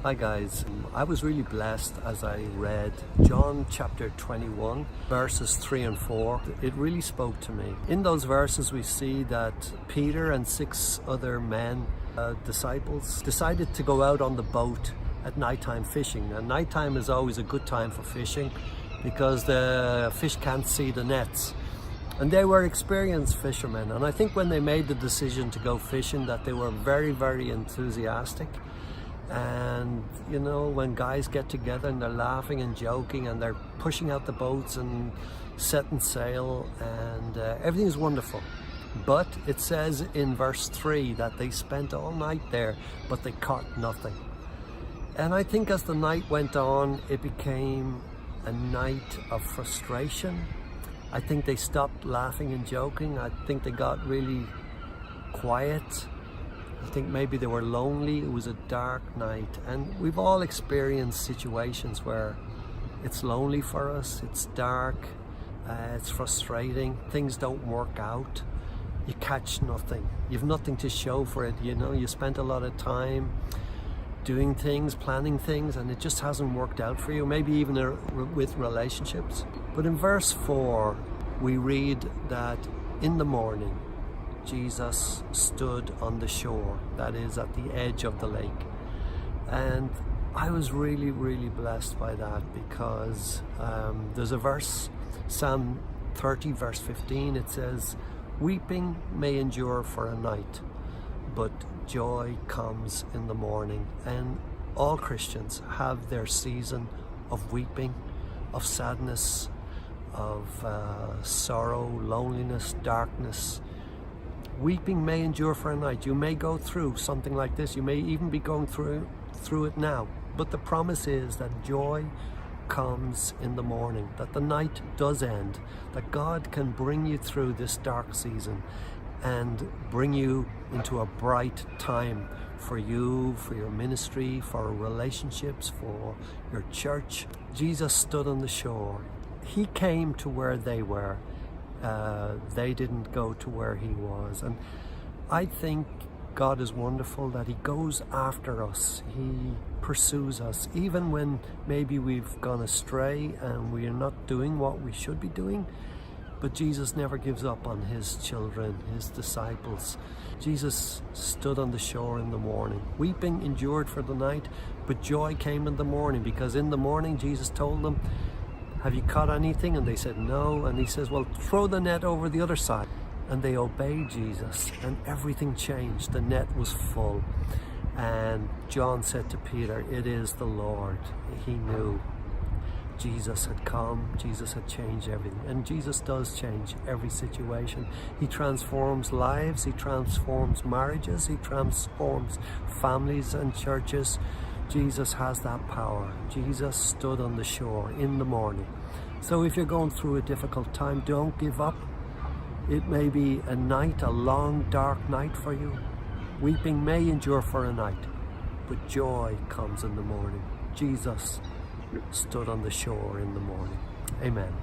Hi guys, I was really blessed as I read John chapter 21 verses 3 and 4. It really spoke to me. In those verses we see that Peter and 6 other men, disciples, decided to go out on the boat at nighttime fishing. And nighttime is always a good time for fishing because the fish can't see the nets. And they were experienced fishermen, and I think when they made the decision to go fishing that they were very, very enthusiastic. And you know, when guys get together and they're laughing and joking and they're pushing out the boats and setting sail and everything's wonderful. But it says in verse 3 that they spent all night there, but they caught nothing. And I think as the night went on, it became a night of frustration. I think they stopped laughing and joking. I think they got really quiet. I think maybe they were lonely. It was a dark night, and we've all experienced situations where it's lonely for us, it's dark, it's frustrating, things don't work out, you catch nothing, you've nothing to show for it. You know, you spent a lot of time doing things, planning things, and it just hasn't worked out for you, maybe even with relationships. But in verse 4 we read that in the morning Jesus stood on the shore, that is at the edge of the lake. And I was really, really blessed by that because there's a verse, Psalm 30 verse 15, it says, "Weeping may endure for a night, but joy comes in the morning." And all Christians have their season of weeping, of sadness, of sorrow, loneliness, darkness. Weeping may endure for a night. You may go through something like this. You may even be going through it now. But the promise is that joy comes in the morning, that the night does end, that God can bring you through this dark season and bring you into a bright time for you, for your ministry, for relationships, for your church. Jesus stood on the shore. He came to where they were. They didn't go to where he was. And I think God is wonderful that he goes after us. He pursues us even when maybe we've gone astray and we are not doing what we should be doing. But Jesus never gives up on his children, his disciples. Jesus stood on the shore in the morning. Weeping endured for the night, but joy came in the morning, because in the morning Jesus told them, "Have you caught anything?" And they said no. And he says, "Well, throw the net over the other side." And they obeyed Jesus, and everything changed. The net was full. And John said to Peter, "It is the Lord." He knew Jesus had come, Jesus had changed everything. And Jesus does change every situation. He transforms lives, he transforms marriages, he transforms families and churches. Jesus has that power. Jesus stood on the shore in the morning. So if you're going through a difficult time, don't give up. It may be a night, a long, dark night for you. Weeping may endure for a night, but joy comes in the morning. Jesus stood on the shore in the morning. Amen.